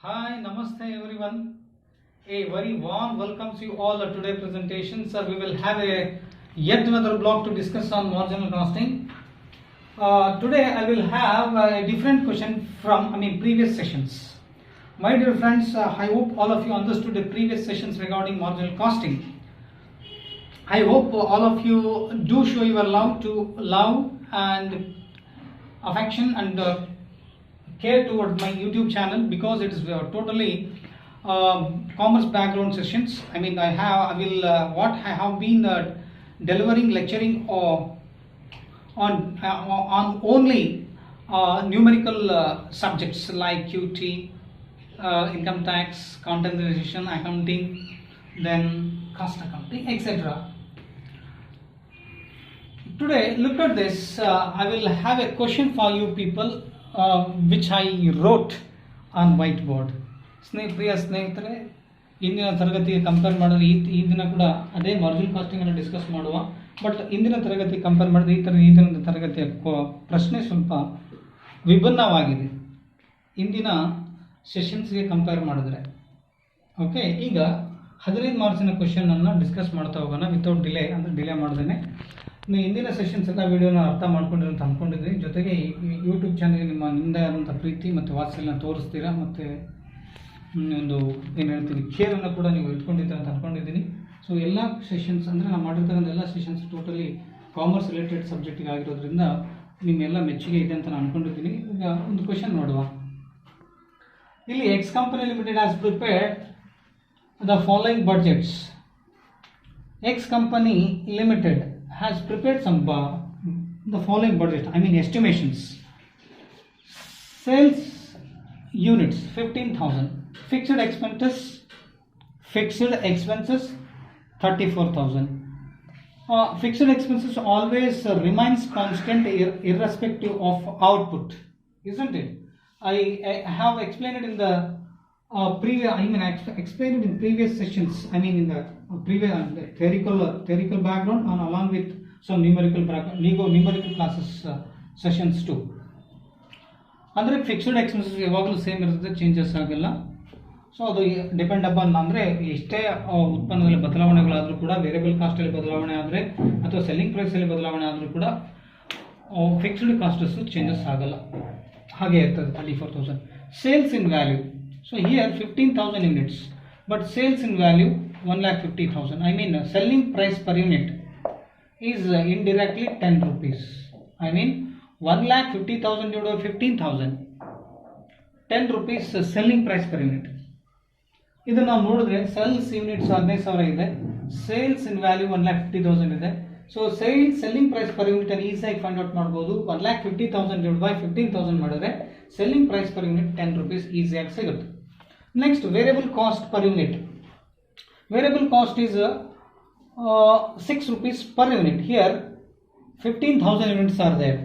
Hi, Namaste everyone. A very warm welcome to you all at today's presentation. Sir, we will have yet another block to discuss on marginal costing. Today I will have a different question from previous sessions. My dear friends, I hope all of you understood the previous sessions regarding marginal costing. I hope all of you do show your love and affection and care towards my YouTube channel, because it is totally commerce background sessions. I have been delivering lecturing on only numerical subjects like QT, income tax, containerization, accounting, then cost accounting, etc. Today, look at this. I will have a question for you people, which I wrote on whiteboard. ಪ್ರಿಯ ಸ್ನೇಹಿತರೆ, ಇಂದಿನ ತರಗತಿಗೆ compare ಮಾಡಿದ್ರೆ ಈ ದಿನ ಕೂಡ ಅದೇ marginal casting ಅನ್ನು discuss ಮಾಡುವ. ಬಟ್ ಇಂದಿನ ತರಗತಿ ಕಂಪೇರ್ ಮಾಡಿದ್ರೆ ಈ ದಿನದ ತರಗತಿಯ ಪ್ರಶ್ನೆ ಸ್ವಲ್ಪ ವಿಭಿನ್ನವಾಗಿದೆ ಇಂದಿನ ಸೆಷನ್ಸ್ಗೆ ಕಂಪೇರ್ ಮಾಡಿದ್ರೆ. ಓಕೆ, ಈಗ 15 ಮಾರ್ಕ್ಸಿನ ಕ್ವಶನ್ ಅನ್ನು ಡಿಸ್ಕಸ್ ಮಾಡ್ತಾ ಹೋಗೋಣ ವಿತೌಟ್ ಡಿಲೇ, ಅಂದರೆ ಡಿಲೇ ಮಾಡ್ದೇನೆ. ನೀವು ಇಂದಿನ ಸೆಷನ್ಸ್ ಎಲ್ಲ ವಿಡಿಯೋನ ಅರ್ಥ ಮಾಡ್ಕೊಂಡಿರೋ ಅಂತ ಅಂದ್ಕೊಂಡಿದ್ದೀನಿ. ಜೊತೆಗೆ ಯೂಟ್ಯೂಬ್ ಚಾನಲ್ಗೆ ನಿಮ್ದೇ ಆದಂಥ ಪ್ರೀತಿ ಮತ್ತು ವಾತ್ಸಲ್ಯನ ತೋರಿಸ್ತೀರಾ, ಮತ್ತು ಒಂದು ಏನು ಹೇಳ್ತೀವಿ ಕೇರನ್ನು ಕೂಡ ನೀವು ಇಟ್ಕೊಂಡಿದ್ದೀರ ಅಂತ ಅಂದ್ಕೊಂಡಿದ್ದೀನಿ. ಸೊ ಎಲ್ಲ ಸೆಷನ್ಸ್ ಅಂದರೆ ನಾವು ಮಾಡಿರ್ತಕ್ಕಂಥ ಎಲ್ಲ ಸೆಷನ್ಸ್ ಟೋಟಲಿ ಕಾಮರ್ಸ್ ರಿಲೇಟೆಡ್ ಸಬ್ಜೆಕ್ಟಿಗೆ ಆಗಿರೋದ್ರಿಂದ ನಿಮ್ಮೆಲ್ಲ ಮೆಚ್ಚುಗೆ ಇದೆ ಅಂತ ನಾನು ಅಂದ್ಕೊಂಡಿದ್ದೀನಿ. ಈಗ ಒಂದು ಕ್ವಶನ್ ನೋಡುವ. ಇಲ್ಲಿ X company limited has prepared the following budgets. X company limited has prepared the following budget, estimations. Sales units 15,000, fixed expenses 34,000. Fixed expenses always remains constant irrespective of output, isn't it? I have explained it in the explained it in previous sessions. In the previous theoretical background and along with some numerical classes sessions too. ಅಂದರೆ fixed expenses ಯಾವಾಗಲೂ same ಇರ್ತದೆ, changes ಆಗಿಲ್ಲ. So ಅದು depend upon, ಅಂದರೆ ಎಷ್ಟೇ ಉತ್ಪನ್ನದಲ್ಲಿ ಬದಲಾವಣೆಗಳಾದರೂ ಕೂಡ, variable ಕಾಸ್ಟಲ್ಲಿ ಬದಲಾವಣೆ ಆದರೆ ಅಥವಾ ಸೆಲ್ಲಿಂಗ್ ಪ್ರೈಸಲ್ಲಿ ಬದಲಾವಣೆ ಆದರೂ ಕೂಡ ಫಿಕ್ಸ್ಡ್ ಕಾಸ್ಟಸ್ಸು ಚೇಂಜಸ್ ಆಗಲ್ಲ, ಹಾಗೆ ಇರ್ತದೆ 34,000. Sales in value, so here 15,000 units, but sales in value 1,50,000. Selling price per unit is indirectly 10 rupees. 1,50,000 divided by 15,000, 10 rupees selling price per unit. ಇದನ್ನು ನಾವು ನೋಡಿದ್ರೆ ಸೇಲ್ಸ್ ಯೂನಿಟ್ಸ್ 15,000 ಇದೆ, ಸೇಲ್ಸ್ ಇನ್ ವ್ಯಾಲ್ಯೂ 1,50,000 ಇದೆ. So selling price per unit ಅನ್ನು ಈಸಿಯಾಗಿ find out ಮಾಡ್ಬೋದು. 1,50,000 divided by 15,000 ಮಾಡಿದ್ರೆ selling price per unit 10 rupees ಈಸಿಯಾಗಿ ಸಿಗುತ್ತೆ. Next, variable cost per unit. Variable cost is 6 rupees per unit. Here 15,000 units are there.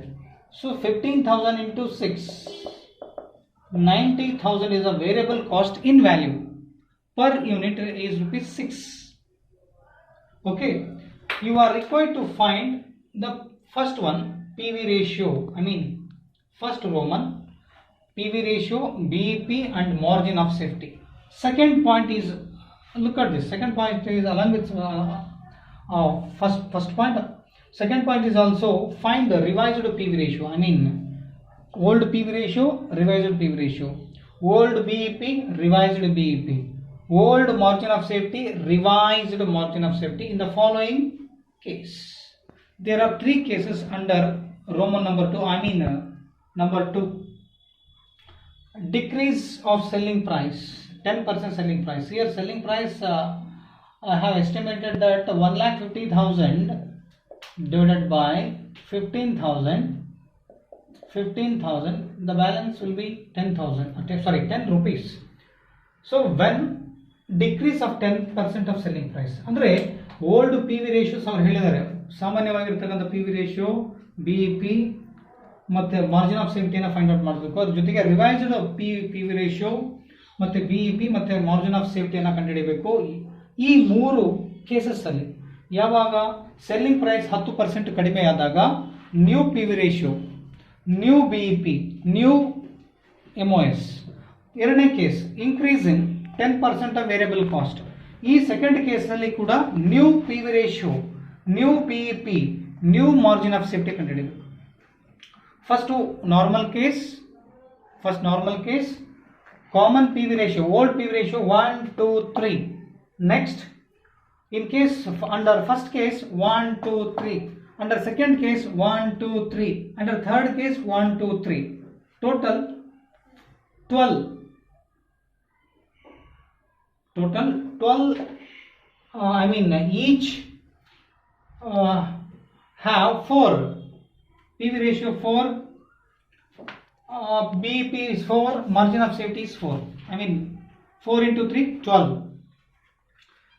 So 15,000 into 6, 90,000 is a variable cost in value. Per unit is rupees 6. Okay, you are required to find the first one, PV ratio. First Roman, PV ratio, BEP and margin of safety. Second point is, look at this. Second point is along with first point. Second point is also find the revised PV ratio. Old PV ratio, revised PV ratio. Old BEP, revised BEP. Old margin of safety, revised margin of safety. In the following case, there are 3 cases under Roman number 2. Number 2, decrease of selling price. 10% selling price. Here selling price I have estimated that 1,50,000 divided by 15,000, the balance will be 10,000. 10 rupees. So when decrease of 10% of selling price, ಅಂದರೆ old P V ratios ಅವ್ರು ಹೇಳಿದ್ದಾರೆ. ಸಾಮಾನ್ಯವಾಗಿರ್ತಕ್ಕಂಥ P V ratio, BEP ಮತ್ತು margin of ಸೇಫ್ಟಿಯನ್ನು find out ಮಾಡಬೇಕು. ಅದ್ರ ಜೊತೆಗೆ revised P V ratio ಮತ್ತು BEP ಮತ್ತು ಮಾರ್ಜಿನ್ ಆಫ್ ಸೇಫ್ಟಿಯನ್ನು ಕಂಡುಹಿಡಿಯಬೇಕು. ಈ 3 ಕೇಸಸ್ಸಲ್ಲಿ ಯಾವಾಗ ಸೆಲ್ಲಿಂಗ್ ಪ್ರೈಸ್ 10% ಕಡಿಮೆ ಆದಾಗ new P V ratio, new BEP, new MOS ಎರಡನೇ case increasing 10% of variable cost. ಈ ಸೆಕೆಂಡ್ ಕೇಸ್ನಲ್ಲಿ ಕೂಡ new P V ratio, new P E P, new margin of safety ಕಂಡುಹಿಡಿಯಬೇಕು. First normal case common P V ratio, old P V ratio 1 2 3. Next in case under first case 1 2 3, under second case 1 2 3, under third case 1 2 3, total 12 each have 4 PV ratio 4, BEP is 4, margin of safety is 4. 4 into 3 12.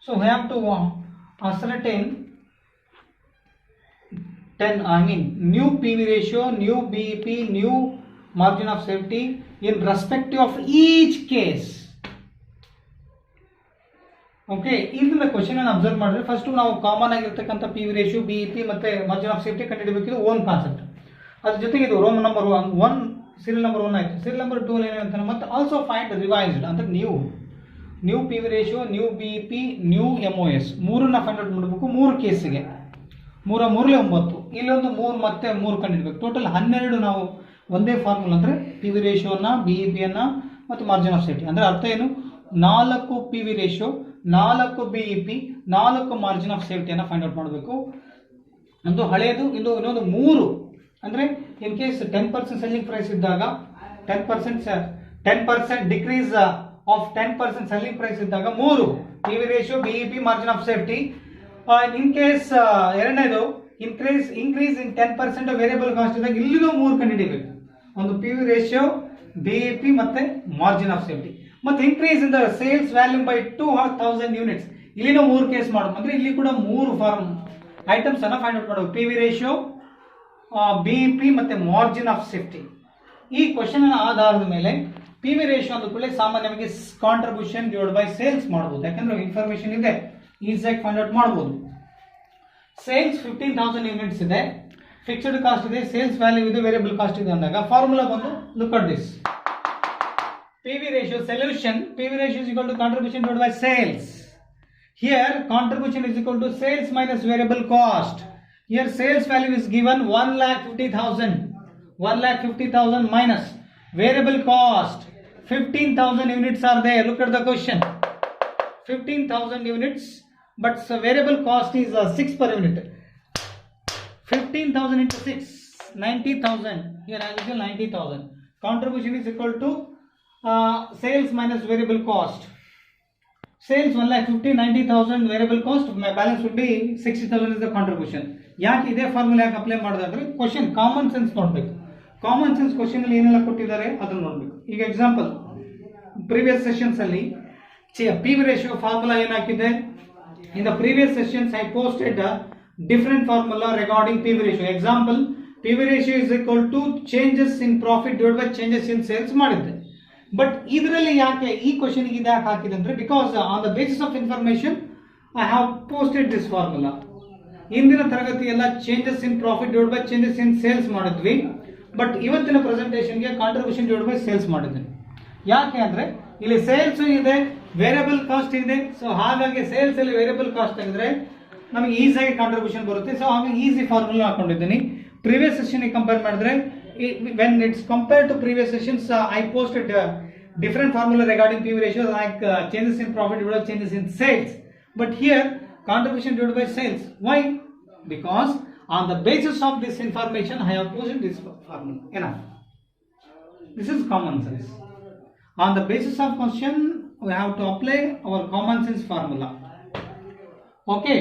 So we have to ascertain new PV ratio, new BEP, new margin of safety in respective of each case. Okay, ಇದನ್ನ question ಅನ್ನು observe ಮಾಡಿದ್ರೆ first ನಾವು common ಆಗಿರ್ತಕ್ಕಂಥ P V ratio, BEP ಮತ್ತೆ margin of safety ಕಂಡುಹಿಡಿಯಬೇಕಿದ್ದು own concept. ಅದ್ರ ಜೊತೆಗೆ ಇದು ರೋಮ್ ನಂಬರ್ 1 ಸೀರಿಯಲ್ ನಂಬರ್ 1 ಆಯ್ತು. ಸೀರಿಯಲ್ ನಂಬರ್ 2 ಅಲ್ಲಿ ಏನಂತ ಮತ್ತೆ ಆಲ್ಸೋ ಫೈಂಡ್ ರಿವೈಸ್ಡ್ ಅಂದ್ರೆ new P V ratio, new BEP, new MOS ಮೂರನ್ನ ಫೈಂಡ್ ಔಟ್ ಮಾಡಬೇಕು. 3 ಕೇಸಿಗೆ 3 9, ಇಲ್ಲೊಂದು 3 ಮತ್ತೆ 3 ಕಂಡುಹಿಡಬೇಕು. ಟೋಟಲ್ 12 ನಾವು ಒಂದೇ ಫಾರ್ಮುಲಾ ಅಂದರೆ ಪಿ ವಿ ರೇಷಿಯೋನ, BEPಯನ್ನು ಮತ್ತು ಮಾರ್ಜಿನ್ ಆಫ್ ಸೇಫ್ಟಿ. ಅಂದರೆ ಅರ್ಥ ಏನು, 4 P V ratio, 4 BEP, 4 margin of ಸೇಫ್ಟಿಯನ್ನು ಫೈಂಡ್ ಔಟ್ ಮಾಡಬೇಕು. ಒಂದು ಹಳೆಯದು, ಇನ್ನೊಂದು 3 ಅಂದರೆ ಇನ್ ಕೇಸ್ 10% ಸೆಲ್ಲಿಂಗ್ ಪ್ರೈಸ್ ಇದ್ದಾಗ 10% ಡಿಕ್ರೀಸ್ ಆಫ್ 10% ಸೆಲ್ಲಿಂಗ್ ಪ್ರೈಸ್ ಇದ್ದಾಗ 3 P V ratio, BEP, margin of safety. In case ಎರಡನೇದು ಇನ್ಕ್ರೀಸ್ ಇನ್ 10% ವೇರಿಯಬಲ್ ಕಾಸ್ಟ್ ಇದ್ದಾಗ ಇಲ್ಲಿನೂ 3 ಕಂಡುಹಿಡಿಯಬೇಕು. ಒಂದು ಪಿ ವಿ ರೇಷಿಯೋ, BEP ಮತ್ತೆ ಮಾರ್ಜಿನ್ ಆಫ್ ಸೇಫ್ಟಿ. ಮತ್ತೆ increase in the sales volume by 2,000 units, ಇಲ್ಲಿನೂ 3 case ಮಾಡೋದು. ಅಂದ್ರೆ ಇಲ್ಲಿ ಕೂಡ 3 ಫಾರ್ಮ್ ಐಟಮ್ಸ್ ಅನ್ನ ಫೈಂಡ್ ಔಟ್ ಮಾಡೋದು, ಪಿ ವಿ ರೇಷಿಯೋ, BEP ಮತ್ತೆ ಮಾರ್ಜಿನ್ ಆಫ್ ಸೇಫ್ಟಿ. ಈ ಕ್ವಶನ್ ಆಧಾರದ ಮೇಲೆ ಪಿ ವಿ ರೇಷಿಯೋ ಅಂದ ಕೂಡಲೇ ಸಾಮಾನ್ಯವಾಗಿ ಕಾಂಟ್ರಿಬ್ಯೂಷನ್ ಡಿವೈಡ್ ಬೈ ಸೇಲ್ಸ್ ಮಾಡಬಹುದು. ಯಾಕಂದ್ರೆ ಇನ್ಫಾರ್ಮೇಶನ್ ಇದೆ, ಈಸಿಯಾಗಿ ಫೈಂಡ್ ಔಟ್ ಮಾಡಬಹುದು. ಸೇಲ್ಸ್ 15,000 ಯೂನಿಟ್ಸ್ ಇದೆ, ಫಿಕ್ಸ್ಡ್ ಕಾಸ್ಟ್ ಇದೆ, ಸೇಲ್ಸ್ ವ್ಯಾಲ್ಯೂ ಇದೆ, ವೇರಿಯಬಲ್ ಕಾಸ್ಟ್ ಇದೆ ಅಂದಾಗ ಫಾರ್ಮುಲಾ ಬಂದು look at this. PV ratio solution, PV ratio is equal to contribution divided by sales. Here contribution is equal to sales minus variable cost. Here sales value is given 1,50,000. 1,50,000 minus variable cost 15,000 units are there. Look at the question. 15,000 units, but variable cost is 6 per unit. 15,000 into 6, 90,000. Here I will say 90,000. Contribution is equal to sales minus variable cost. Sales 1,50,000, 90,000 variable cost. My balance would be 60,000 is the contribution. ಯಾಕೆ ಇದೇ formula ಯಾಕೆ apply ಮಾಡೋದಾದ್ರೆ question common sense ನೋಡಬೇಕು. Common sense question ಅಲ್ಲಿ ಏನೆಲ್ಲ ಕೊಟ್ಟಿದ್ದಾರೆ ಅದನ್ನು ನೋಡಬೇಕು. ಈಗ ಎಕ್ಸಾಂಪಲ್ ಪ್ರೀವಿಯಸ್ ಸೆಷನ್ಸ್ ಅಲ್ಲಿ ಪಿ ವಿ ರೇಷಿಯೋ ಫಾರ್ಮುಲಾ ಏನಾಕಿದೆ. In the previous sessions I posted different formula regarding PV ratio. Example, PV ratio is equal to changes in profit divided by changes in sales ಮಾಡಿದ್ದೆ. But ಇದರಲ್ಲಿ ಯಾಕೆ ಈ question ಗೆ ಯಾಕೆ ಹಾಕಿದೆ ಅಂದ್ರೆ because on the basis of information I have posted this formula. ಇಂದಿನ ತರಗತಿ ಎಲ್ಲ changes in profit divide by changes in sales ಮಾಡಿದ್ವಿ. ಬಟ್ ಇವತ್ತಿನ ಪ್ರೆಸೆಂಟೇಷನ್ಗೆ ಕಾಂಟ್ರಿಬ್ಯೂಷನ್ ಡಿವೈಡ್ ಬೈ ಸೇಲ್ಸ್ ಮಾಡಿದ್ದೀನಿ. ಯಾಕೆ ಅಂದ್ರೆ ಇಲ್ಲಿ ಸೇಲ್ಸ್ ಇದೆ, ವೇರಿಯಬಲ್ ಕಾಸ್ಟ್ ಇದೆ. ಸೊ ಹಾಗಾಗಿ ಸೇಲ್ಸ್ ಅಲ್ಲಿ ವೇರಿಯಬಲ್ ಕಾಸ್ಟ್ ತೆಗೆದ್ರೆ ನಮಗೆ ಈಸಿಯಾಗಿ ಕಾಂಟ್ರಿಬ್ಯೂಷನ್ ಬರುತ್ತೆ. ಸೊ ಹಾಗಾಗಿ ಈಸಿ ಫಾರ್ಮುಲಾ ಹಾಕೊಂಡಿದ್ದೀನಿ. ಪ್ರೀವಿಯಸ್ ಸೆಷನ್ ಕಂಪೇರ್ ಮಾಡಿದ್ರೆ when it's compared to previous sessions I posted different formula regarding PV ratio like changes in profit divided by changes in sales. But here contribution divided by sales. Why? Because on the basis of this information I have posted this formula. Enough. This is common sense. On the basis of question we have to apply our common sense formula. Okay,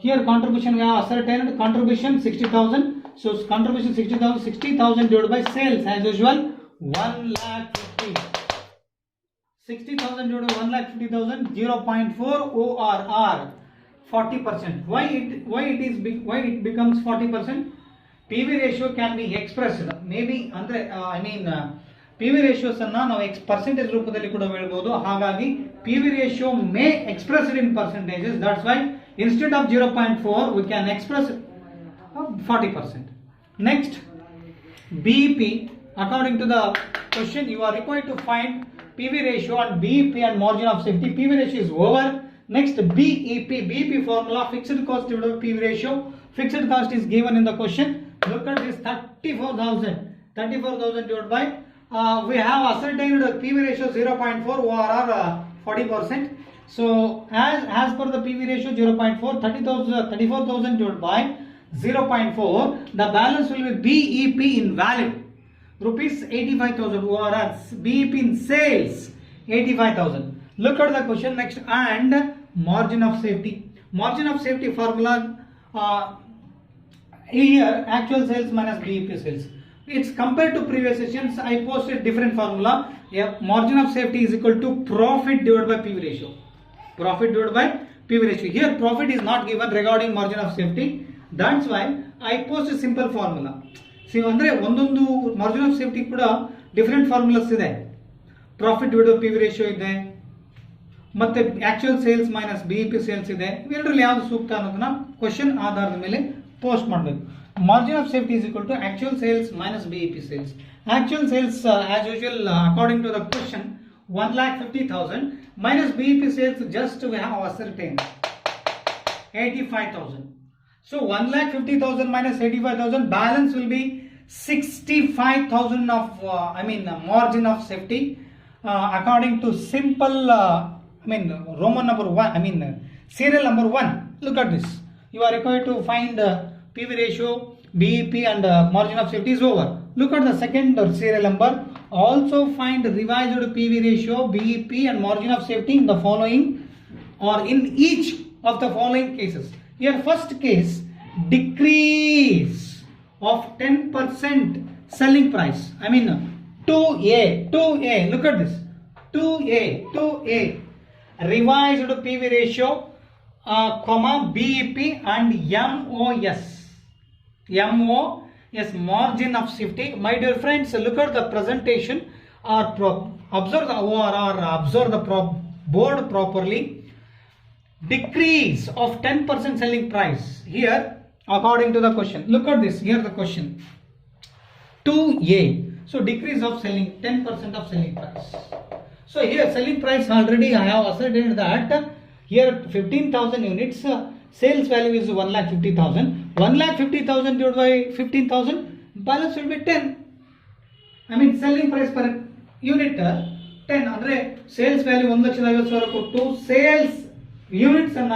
here contribution we have ascertained contribution 60,000. So contribution 60,000 divided by sales as usual 1,50,000. 60,000 divided by 1,50,000, 0.4 ORR, 40%. Why it becomes 40%? PV ratio can be expressed maybe andre PV ratios ಅನ್ನು ನಾವು percentage ರೂಪದಲ್ಲಿ ಕೂಡ ಹೇಳಬಹುದು. ಹಾಗಾಗಿ PV ratio may expressed in percentages. That's why instead of 0.4 we can express 40%. Next, BEP. According to the question, you are required to find PV ratio and BEP and margin of safety. PV ratio is over. Next, BEP. BEP formula, fixed cost divided by PV ratio. Fixed cost is given in the question. Look at this, 34,000. 34,000 divided by, we have ascertained PV ratio 0.4, ORR 40%. So as per the PV ratio 0.4, 34,000 divided by 0.4, the balance will be BEP in value. Rupees 85,000 ORR, BEP in sales 85,000. Look at the question next, and margin of safety. Margin of safety formula, here actual sales minus BEP sales. It's compared to previous sessions, I posted different formula. Yeah, margin of safety is equal to profit divided by PV ratio. Profit divided by PV ratio. Here profit is not given regarding margin of safety. That's why I post a simple formula. See, andre ondondu margin of safety kuda different formulas ide. Profit divided by PV ratio ide. ಮತ್ತೆ actual sales minus BEP sales ಇದೆ. ಇವೆರಡರಲ್ಲಿ ಯಾವುದು ಸೂಕ್ತ ಅನ್ನೋದನ್ನ question ಆಧಾರದ ಮೇಲೆ post ಮಾಡಬೇಕು. Margin of safety is equal to actual sales minus BEP sales. Actual sales, as usual, according to the question, 1,50,000 minus BEP sales, just we have ascertained 85,000. So 1,50,000 minus 85,000, balance will be 65,000 of margin of safety, according to simple Roman number 1, serial number 1. Look at this. You are required to find PV ratio, BEP and margin of safety is over. Look at the second serial number. Also find revised PV ratio, BEP and margin of safety in the following, or in each of the following cases. Here first case, decrease of 10% selling price. 2A. Look at this. 2A. Revised PV ratio, BEP and MOS, margin of safety. My dear friends, look at the presentation or observe the ORR, observe the board properly. Decrease of 10% selling price. Here, according to the question, look at this. Here the question, 2A. So decrease of selling 10% of selling price. So here selling price already I have ascertained that here 15,000 units, sales value is 1,50,000. 1,50,000 divided by 15,000, balance will be 10. Selling price per unit 10. Andre sales value 1,50,000 ಕೊಟ್ಟು sales units ಅನ್ನ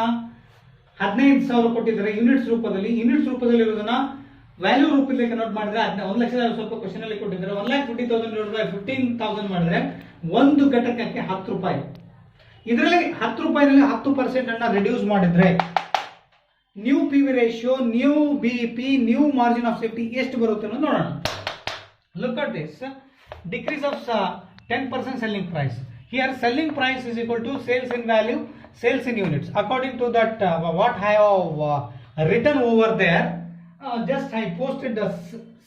15,000 ಕೊಟ್ಟಿದ್ದಾರೆ units ರೂಪದಲ್ಲಿ ಇರೋದನ್ನ value ರೂಪದಲ್ಲಿ convert ಮಾಡಿದ್ರೆ 1,50,000 ಸ್ವಲ್ಪ question ಅಲ್ಲಿ ಕೊಟ್ಟಿದ್ದಾರೆ. 1,50,000 divided by 15,000 ಮಾಡಿದ್ರೆ ಒಂದು ಘಟಕಕ್ಕೆ 10 ರೂಪಾಯಿ. ಇದರಲ್ಲಿ 10 ರೂಪಾಯಿನಲ್ಲಿ 10% ಅನ್ನ ರಿಡ್ಯೂಸ್ ಮಾಡಿದ್ರೆ new PV ratio, new BEP, new margin of safety ಎಷ್ಟು ಬರುತ್ತೆ ಅನ್ನೋದು ನೋಡೋಣ. Look at this. Decrease of 10% selling price. Here selling price is equal to sales in value, sales in units. According to that, what I have written over there, just I posted the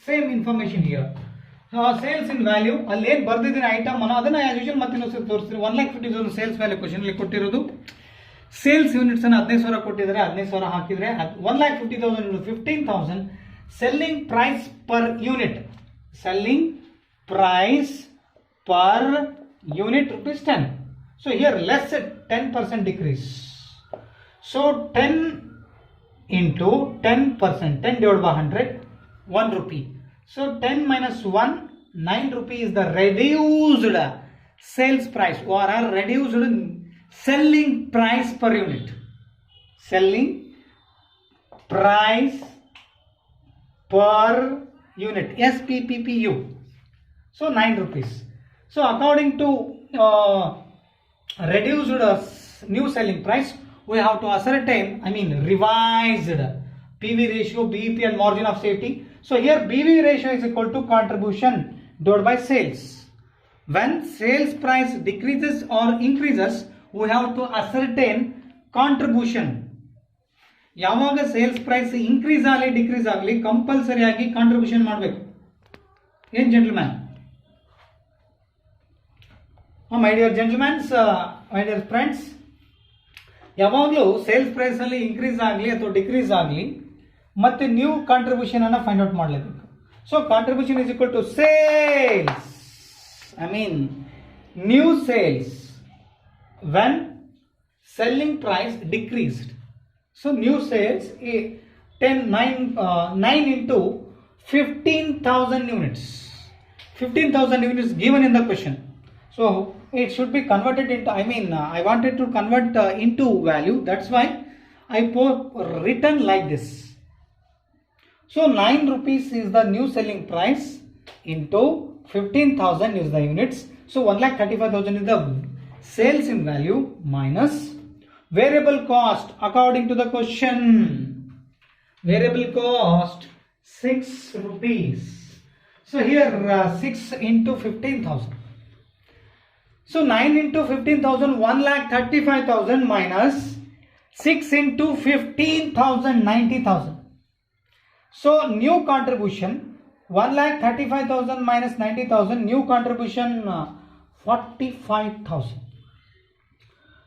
same information here. Sales in value, ಅಲ್ಲಿ ಏನು ಬರ್ದಿದ್ದೀನಿ item ಅನ್ನ ಅದನ್ನ as usual ಮತ್ತೆ ಇನ್ನೊಂದು ತೋರಿಸ್ತೀನಿ. 1,50,000 sales value question ಅಲ್ಲಿ ಕೊಟ್ಟಿರೋದು. Sales units ಅನ್ನು 15,000 ಕೊಟ್ಟಿದ್ದಾರೆ, 15,000 ಹಾಕಿದ್ರೆ 1,50,000 into 15,000. Selling price per unit, selling price per unit rupees 10. So here less 10% decrease. So 10 into 10%, 10 divided by 100, 1 rupee. So 10 minus 1, 9 rupee is the reduced sales price or reduced selling price per unit. Selling price per unit, SPPPU. So 9 rupees. So according to reduced new selling price, we have to ascertain, revised PV ratio, BEP and margin of safety. So here PV ratio is equal to contribution divided by sales. When sales price decreases or increases, we have to ascertain contribution. ಯಾವಾಗ sales price increase ಆಗಲಿ decrease ಆಗಲಿ compulsory ಆಗಿ contribution ಮಾಡಬೇಕು. ಏನ್ gentleman? My dear gentlemans, my dear friends, ಯಾವಾಗಲೂ sales price ಅಲ್ಲಿ increase ಆಗಲಿ ಅಥವಾ ಡಿಕ್ರೀಸ್ ಆಗಲಿ ಮತ್ತೆ ನ್ಯೂ ಕಾಂಟ್ರಿಬ್ಯೂಷನ್ ಅನ್ನ ಫೈಂಡ್ ಔಟ್ ಮಾಡಲೇಬೇಕು. So contribution is equal to sales, new sales when selling price decreased. So new sales 9 into 15,000 units. 15,000 units given in the question. So it should be converted into, I wanted to convert into value. That's why I written like this. So 9 rupees is the new selling price into 15,000 is the units. So 1,35,000 is the sales in value minus variable cost according to the question. Variable cost 6 rupees. So here 6 into 15,000. So 9 into 15,000, 1,35,000 minus 6 into 15,000, 90,000. So new contribution 1,35,000 minus 90,000, new contribution 45,000.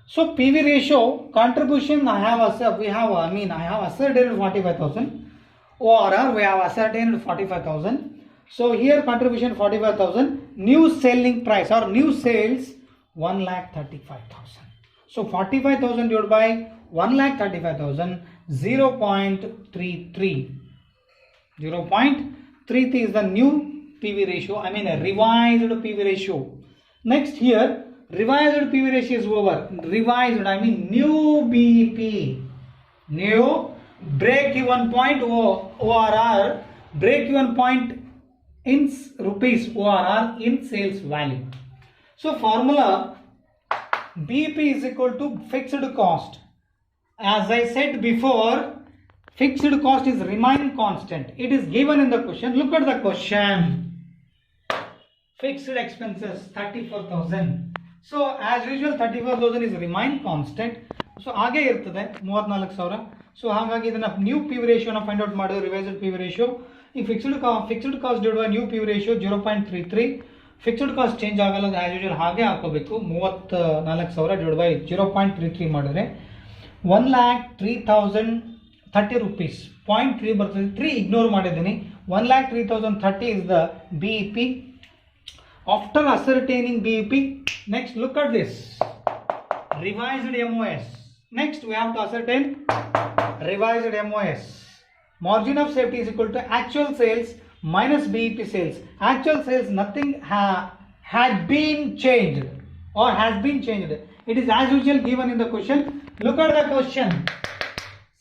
So PV ratio contribution I have ascertained 45,000. ORR we have ascertained 45,000. So here contribution 45,000. New selling price or new sales 1,35,000. So 45,000 divided by 1,35,000, 0.33. 0.33 is the new PV ratio. A revised PV ratio. Next here, revised PV ratio is over. Revised, new BEP. New break-even point ORR. Break-even point in rupees ORR in sales value. So formula BEP is equal to fixed cost. As I said before, fixed cost is remain constant. It is given in the question. Look at the question. Fixed expenses 34,000. So as usual 34,000 is remain constant. So ಹಾಗೆ ಇರ್ತದೆ 34,000. So ಹಾಗಾಗಿ ಇದನ್ನ new PV ratio ನ find out ಮಾಡೋದು revised PV ratio. ಈ fixed cost divided by new PV ratio 0.33. Fixed cost change ಆಗಲ್ಲ, as usual ಹಾಗೆ ಹಾಕೋಬೇಕು. 34,000 divided by 0.33 ಮಾಡಿದ್ರೆ 1,03,030 rupees. 0.3 ಬರ್ತದೆ, 3 ignore ಮಾಡಿದ್ದೀನಿ. 1,03,030 is the BEP. After ascertaining BEP, next look at this. Revised MOS. Next we have to ascertain revised MOS. Margin of safety is equal to actual sales minus BEP sales. Actual sales nothing had been changed or has been changed. It is as usual given in the question. Look at the question.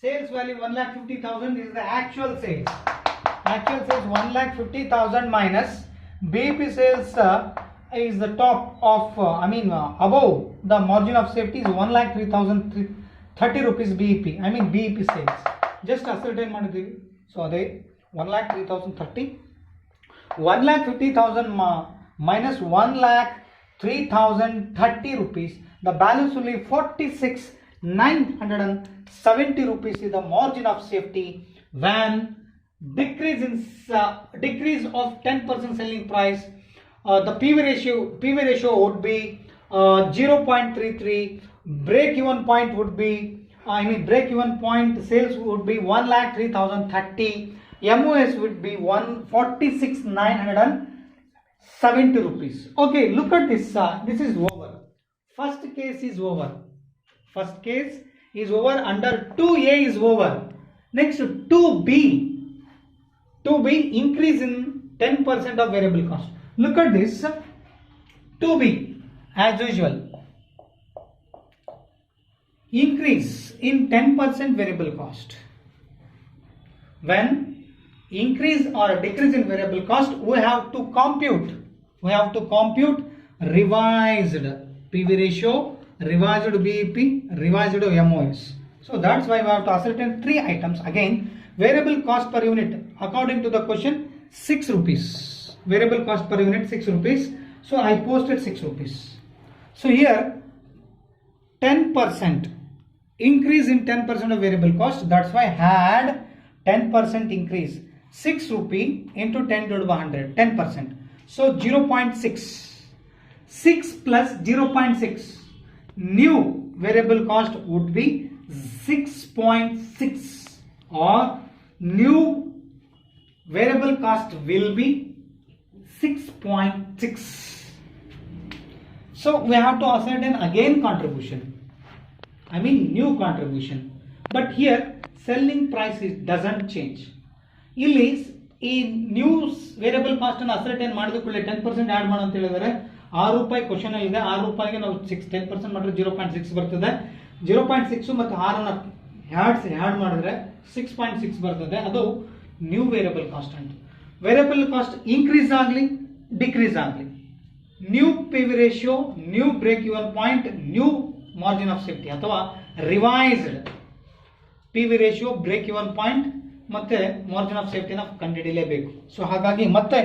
Sales value 1,50,000 is the actual sales. Actual sales 1,50,000 minus BEP sales is the top of above the margin of safety is 1,03,030 rupees BEP. BEP sales. Just ascertain ಮಾಡಿದ್ದೀವಿ. So ಅದೇ 1,03,030. 1,50,000 minus 1,03,030 rupees. The balance will be 46,970 rupees is the margin of safety when decrease of 10% selling price. The PV ratio would be 0.33. Break-even point would be break-even point sales would be 1,03,030. MOS would be 146,970 rupees. Okay, look at this. This is over. First case is over. First case is over. Under 2A is over. Next 2B. 2B increase in 10% of variable cost. Look at this. 2B as usual. Increase in 10% variable cost. When increase or decrease in variable cost, we have to compute revised PV ratio, revised BEP, revised MOS. So that's why we have to ascertain 3 items. Again, variable cost per unit according to the question 6 rupees. Variable cost per unit 6 rupees. So I posted 6 rupees. So here 10% increase in 10% of variable cost. That's why I had 10% increase. 6 rupee into 10 divided by 100, 10%. So 0.6. 6 plus 0.6. New variable cost would be 6.6 or new variable cost will be 6.6. So we have to ascertain again contribution, I mean new contribution, but here selling price doesn't change. ಇಲ್ಲಿ ಈ new variable cost ಅನ್ನು ascertain ಮಾಡಿದ ಕೂಡಲೇ 10% add ಮಾಡು ಅಂತ ಹೇಳಿದರೆ ₹6 question ಅಲ್ಲಿ ಇದೆ. ₹6 ನಾವು 10% ಮಾಡಿದ್ರೆ 0.6 ಬರ್ತದೆ. 0.6 ಮತ್ತು 6 ಆಡ್ ಮಾಡಿದ್ರೆ 6.6 ಬರ್ತದೆ. ಅದು ನ್ಯೂ ವೇರಿಯಬಲ್ ಕಾಸ್ಟ್ ಅಂತ. ವೇರಿಯಬಲ್ ಕಾಸ್ಟ್ ಇನ್ಕ್ರೀಸ್ ಆಗಲಿ ಡಿಕ್ರೀಸ್ ಆಗಲಿ, new P V ratio, new break even point, new margin of safety ಅಥವಾ revised P V ratio, break even point ಮತ್ತೆ ಮಾರ್ಜಿನ್ ಆಫ್ ಸೇಫ್ಟಿನ ಕಂಡುಹಿಡಿಯಲೇಬೇಕು. ಸೊ ಹಾಗಾಗಿ ಮತ್ತೆ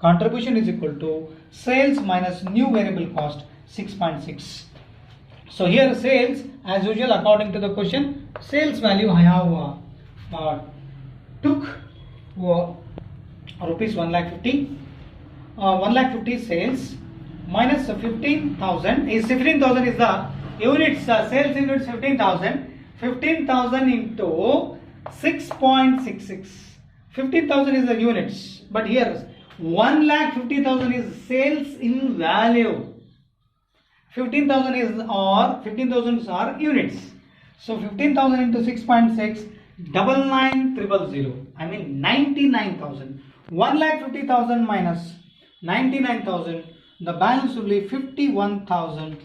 contribution is equal to sales minus new variable cost 6.6. So here sales, as usual according to the question, sales value I have took rupees 1,50,000. 1,50,000 sales minus 15,000 is 15,000 is the units, sales units 15,000. 15,000 into 6.66. 15,000 is the units, but here 1,50,000 is sales in value. 15,000 is or 15,000 are units. So 15,000 into 6.6, 99,000. I mean 99,000. 1,50,000 minus 99,000. The balance will be 51,000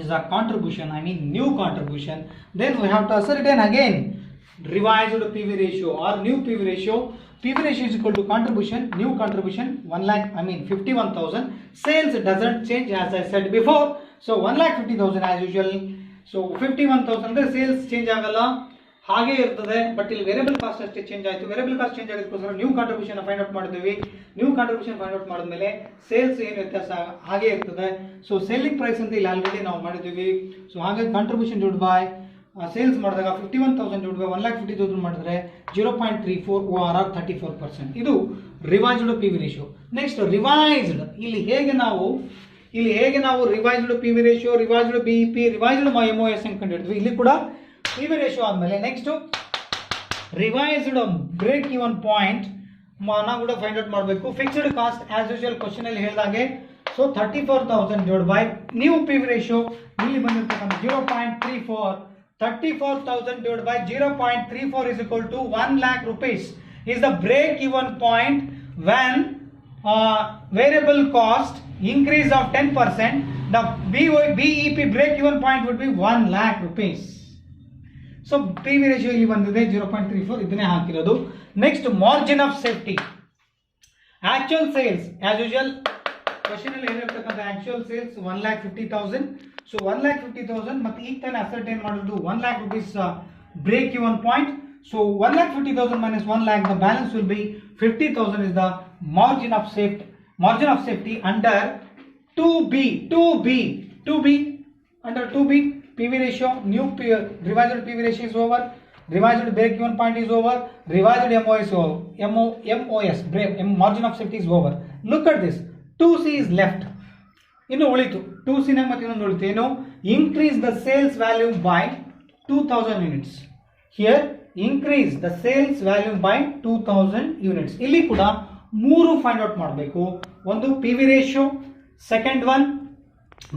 is a contribution. I mean new contribution. Then we have to ascertain again revised PV ratio or new PV ratio. PV ratio is equal to contribution, new contribution 51,000. Sales doesn't change as I said before. So 1,50,000 as usual. So 51,000 ಅಂದ್ರೆ sales change ಆಗಲ್ಲ, ಹಾಗೆ ಇರ್ತದೆ. But ಇಲ್ಲಿ variable cost ಅಷ್ಟೇ change ಆಯಿತು. Variable cost change ಆಗಿದ್ದಕ್ಕೋಸ್ಕರ new contribution find out ಮಾಡಿದ್ವಿ. New contribution find out ಮಾಡಿದ್ಮೇಲೆ ಸೇಲ್ಸ್ ಏನು ವ್ಯತ್ಯಾಸ ಹಾಗೆ ಇರ್ತದೆ. ಸೊ ಸೇಲಿಂಗ್ ಪ್ರೈಸ್ ಅಂತ ಇಲ್ಲಿ ಆಲ್ರೆಡಿ ನಾವು ಮಾಡಿದ್ವಿ. ಸೊ ಹಾಗಾಗಿ ಕಾಂಟ್ರಿಬ್ಯೂಷನ್ ಡಿವೈಡ್ ಬೈ ಸೇಲ್ಸ್ ಮಾಡಿದಾಗ 51,000 ಡಿವೈಡ್ ಬೈ 1,50,000 ಮಾಡಿದ್ರೆ 0.34 or 34%. ಇದು revised P V ratio. Next revised, ಇಲ್ಲಿ ಹೇಗೆ ನಾವು revised P V ratio, revised B E P, revised MOS ಅಂತ ಕಂಡಿದ್ವಿ. ಇಲ್ಲಿ ಕೂಡ ಪಿ ವಿ ರೇಷಿಯೋ ಆದಮೇಲೆ next revised break even point ನಾವು ಕೂಡ ಫೈಂಡ್ ಔಟ್ ಮಾಡಬೇಕು. Fixed cost as usual question ಅಲ್ಲಿ ಹೇಳಿದಾಗೆ. So 34,000 divide by new P V ratio ಇಲ್ಲಿ ಬಂದಿರ್ತಕ್ಕಂಥ 0.34. 34,000 divided by 0.34 is equal to 1,00,000 rupees is the break even point when variable cost increase of 10%. The BEP break even point would be 1,00,000 rupees. So PV ratio ಇಲ್ಲಿ ಬಂದಿದೆ 0.34, ಇದನ್ನೇ ಹಾಕಿರೋದು. Next margin of safety, actual sales as usual question ಅಲ್ಲಿ ಹೇಳಿರ್ತಕ್ಕಂಥ actual sales 1,50,000. So 1,50,000 ಮತ್ತೆ ಈಗ ತಾನೇ ascertain ಮಾಡೋದು 1,00,000 rupees break even point. So 1,50,000 minus 1,00,000, the balance will be 50,000 is the margin of safety under 2B under 2B PV ratio, new revised PV ratio is over, revised break even point is over, revised MOS margin of safety is over. Look at this, 2C is left. ಇನ್ನು ಉಳಿತು 2C ನ ಮತ್ತೆ ಇನ್ನೊಂದು ಉಳಿತು ಏನು, increase the sales value by 2,000 units. Here increase the sales value by 2,000 units. ಇಲ್ಲಿ ಕೂಡ ಮೂರು ಫೈಂಡ್ ಔಟ್ ಮಾಡಬೇಕು. ಒಂದು P V ratio, second one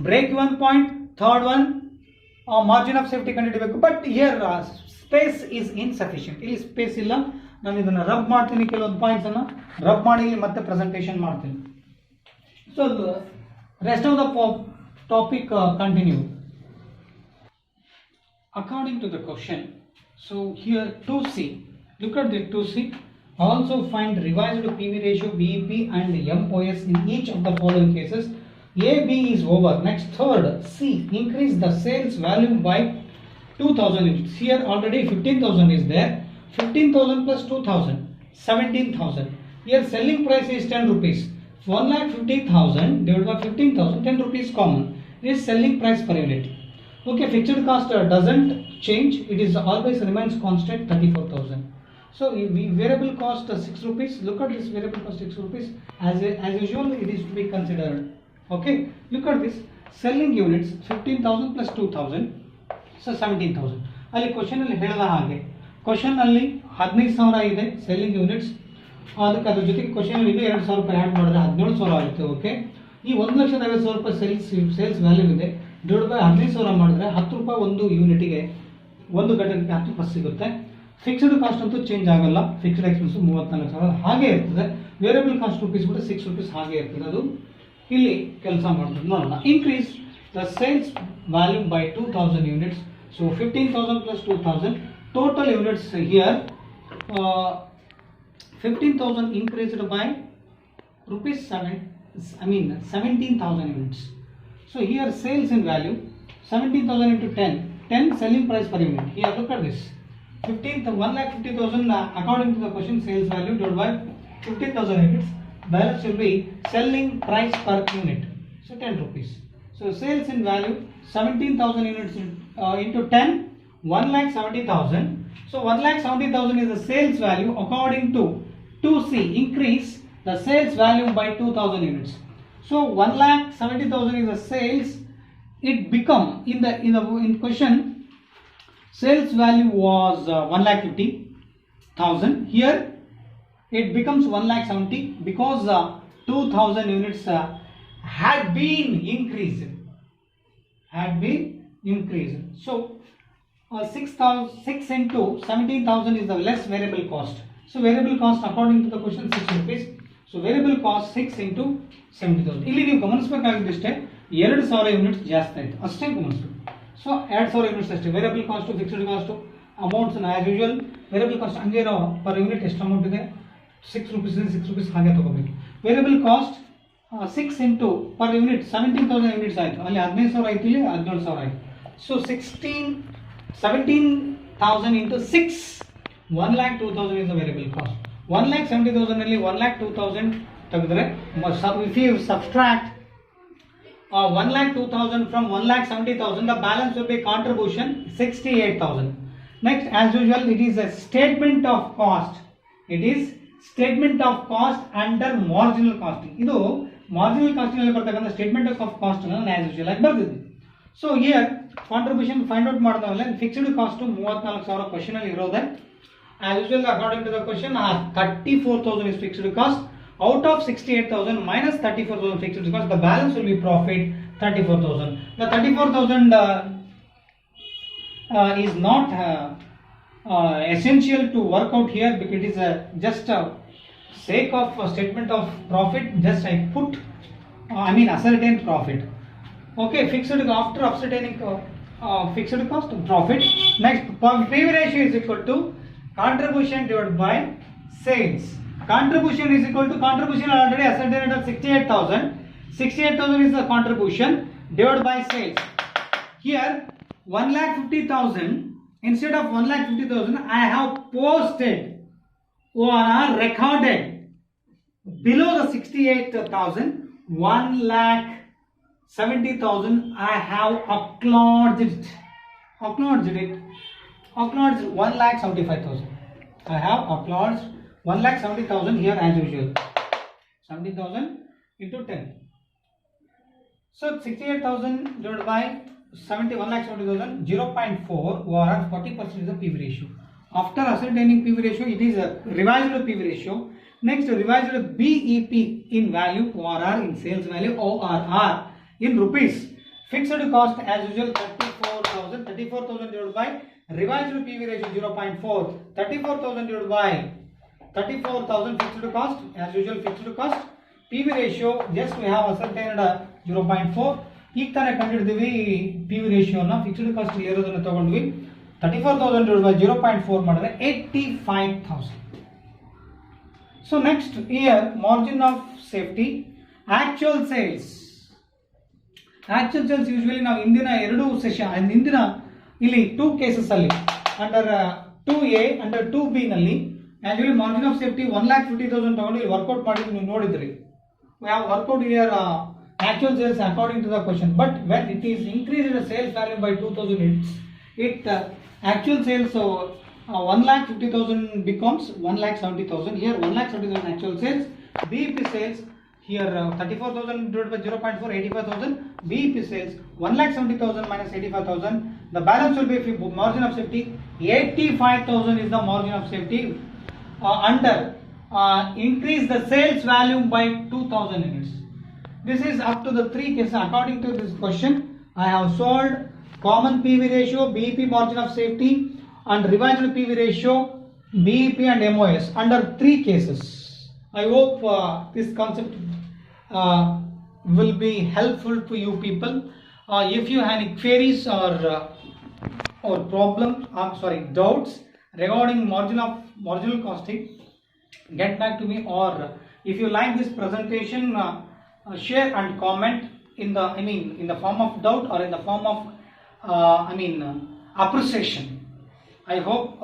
break even point, third one margin of safety ಕಂಡುಹಿಡಬೇಕು. But here space is insufficient, ಇಲ್ಲಿ space ಇಲ್ಲ. ನಾನು ಇದನ್ನು ರಬ್ ಮಾಡ್ತೀನಿ, ಕೆಲವೊಂದು ಪಾಯಿಂಟ್ಸ್ ಅನ್ನು ರಬ್ ಮಾಡಿ ಇಲ್ಲಿ ಮತ್ತೆ ಪ್ರೆಸೆಂಟೇಷನ್ ಮಾಡ್ತೀನಿ. So rest of the topic continue according to the question. So here 2C, look at the 2C. Also find revised PV ratio, BEP and MOS in each of the following cases. A, B is over. Next third C, increase the sales volume by 2,000 units. Here already 15,000 is there. 15,000 plus 2,000, 17,000. Here selling price is 10 rupees. 1,50,000 divided by 15,000, 10 rupees common. This is selling price per unit. Okay, fixed cost doesn't change, it is always remains constant 34,000. So variable cost 6 rupees. Look at this variable cost 6 rupees. As usual it is to be considered. Okay, look at this selling units 15,000 plus 2,000, so 17,000. ಅಲ್ಲಿ question ಅಲ್ಲಿ ಹೇಳಿದ ಹಾಗೆ question ಅಲ್ಲಿ 15,000 ಇದೆ selling units. ಅದಕ್ಕೆ ಅದ್ರ ಜೊತೆಗೆ question ಇನ್ನೂ 2,000 ರೂಪಾಯಿ ಆ್ಯಡ್ ಮಾಡಿದ್ರೆ 17,000 ಆಗುತ್ತೆ. ಓಕೆ, ಈ 1,50,000 ರೂಪಾಯಿ ಸೇಲ್ಸ್ ವ್ಯಾಲ್ಯೂ ಇದೆ, ಡಿವೈಡ್ ಬೈ 15,000 ಮಾಡಿದ್ರೆ 10 ರೂಪಾಯಿ ಒಂದು ಯೂನಿಟ್ಗೆ, ಒಂದು ಘಟಕಕ್ಕೆ 10 ರೂಪಾಯಿ ಸಿಗುತ್ತೆ. ಫಿಕ್ಸ್ಡ್ ಕಾಸ್ಟ್ ಅಂತೂ ಚೇಂಜ್ ಆಗಲ್ಲ, ಫಿಕ್ಸ್ಡ್ ಎಕ್ಸ್ಪೆನ್ಸ್ 34,000 ಹಾಗೆ ಇರ್ತದೆ. ವೇರಿಯಬಲ್ ಕಾಸ್ಟ್ ರುಪೀಸ್ ಬಿಟ್ಟು 6 ರೂಪೀಸ್ ಹಾಗೆ ಇರ್ತದೆ. ಅದು ಇಲ್ಲಿ ಕೆಲಸ ಮಾಡ್ತದೆ. ನೋಡೋಣ. Increase the sales volume by 2,000 units. So 15,000 plus 2,000 total units here. 15,000 increased by rupees 17,000 units. So here sales in value 17,000 into 10 selling price per unit. Here look at this, 1,50,000 according to the question sales value divided by 15,000 units. Balance will be selling price per unit, so 10 rupees. So sales in value 17,000 units into 10, 1,70,000. So 1,70,000 is the sales value according to 2C. Increase the sales value by 2,000 units. So 1,70,000 is the sales. It become in question sales value was 1,50,000. Here it becomes 1,70,000 because 2,000 units had been increased. So 6 into 17,000 is the less variable cost. So variable cost according to the question 6 rupees. So variable cost 6 into 70,000. ಇಲ್ಲಿ ನೀವು ಗಮನಿಸಬೇಕಾಗಿದ್ದಷ್ಟೇ 2,000 units ಜಾಸ್ತಿ ಆಯಿತು ಅಷ್ಟೇ ಗಮನಿಸಬೇಕು. So 2,000 units ಅಷ್ಟೇ. Variable cost fixed cost amounts as usual variable cost ಹಂಗೆ ಇರೋ per unit ಎಷ್ಟು ಅಮೌಂಟ್ ಇದೆ 6 ರೂಪೀಸ್ ಇದೆ, 6 ರೂಪೀಸ್ ಹಾಗೆ ತಗೋಬೇಕು. Variable cost 6 into per unit 17,000 units ಆಯಿತು. ಅಲ್ಲಿ 15,000 ಆಯಿತು, ಇಲ್ಲಿ 17,000 ಆಯಿತು. So 17,000 into 6, 1,02,000 is the variable cost. 1,70,000 ಅಲ್ಲಿ 1,02,000 ತೆಗೆದ್ರೆ, if you subtract 1,02,000 from 1,70,000, the balance will be contribution 68,000. Next, as usual, it is a statement of cost. It is statement of cost under marginal costing. ಇದು marginal costing ಅಲ್ಲಿ ಬರ್ತಕ್ಕಂಥ statement of cost ಅನ್ನು ನಾನು as usual ಆಗಿ ಬರ್ದಿದ್ದೀನಿ. So here contribution find out ಮಾಡಿದವಲ್ಲ, fixed cost 34,000 question ಅಲ್ಲಿ ಇರೋದೆ. As usual according to the question 34,000 is fixed cost. Out of 68,000 minus 34,000 fixed cost, the balance will be profit 34,000. The 34,000 is not essential to work out here because it is just a sake of a statement of profit. Just I put ascertained profit. Okay, fixed after ascertaining fixed cost profit. Next, PV ratio is equal to contribution divided by sales. Contribution is equal to contribution already ascertained at 68,000. 68,000 is the contribution divided by sales. Here 1,50,000 instead of 1,50,000 I have posted or recorded below the 68,000 1,70,000 I have acknowledged it. Acknowledged 1,75,000. I have acknowledged 1,70,000 here as usual. 70,000 into 10. So 68,000 divided by 1,70,000, 0.4 or 40% is the PV ratio. After ascertaining PV ratio, it is a revised PV ratio. Next, revised BEP in value, ORR in sales value, ORR in rupees. Fixed cost as usual 34,000. 34,000 divided by revised PV ratio 0.4. 34,000 divided by 34,000 fixed cost as usual fixed cost. PV ratio just we have ascertained 0.4. ಈಗ ತಾನೇ ಕಂಡುಹಿಡಿದ್ವಿ PV ratio ನ. Fixed cost ಇರೋದನ್ನ ತಗೊಂಡ್ವಿ. 34,000 divided by 0.4 ಮಾಡಿದ್ರೆ 85,000. So next here margin of safety, actual sales. Actual sales usually ನಾವು ಇಂದಿನ ಎರಡು session ಇಂದಿನ ಇಲ್ಲಿ 2 ಕೇಸಸ್ ಅಲ್ಲಿ ಅಂಡರ್ 2A ಅಂಡರ್ 2B ನಲ್ಲಿ ಆಕ್ಚುಲಿ ಮಾರ್ಜಿನ್ ಆಫ್ ಸೇಫ್ಟಿ 1,50,000 ತಗೊಂಡು ಇಲ್ಲಿ ವರ್ಕೌಟ್ ಮಾಡಿ ನೀವು ನೋಡಿದ್ರಿ. We have worked out here actual sales according to the question, but when it is increased the sales value by 2,000 units, it actual sales 1,50,000 becomes 1,70,000. Here 1,70,000 actual sales. BEP sales here 34,000 divided by 0.4, 85,000. BEP sales 1,70,000 minus 85,000. The balance will be margin of safety 85,000 is the margin of safety under increase the sales value by 2,000 units. This is up to the 3 cases. According to this question, I have solved common PV ratio, BEP margin of safety, and revised PV ratio, BEP and MOS under 3 cases. I hope this concept will be helpful to you people. If you have any queries or problems, doubts regarding marginal costing, get back to me, or if you like this presentation, share and comment in the form of doubt or in the form of appreciation. I hope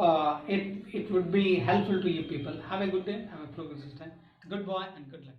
it would be helpful to you people. Have a good day. Have a progressive time. Goodbye and good luck.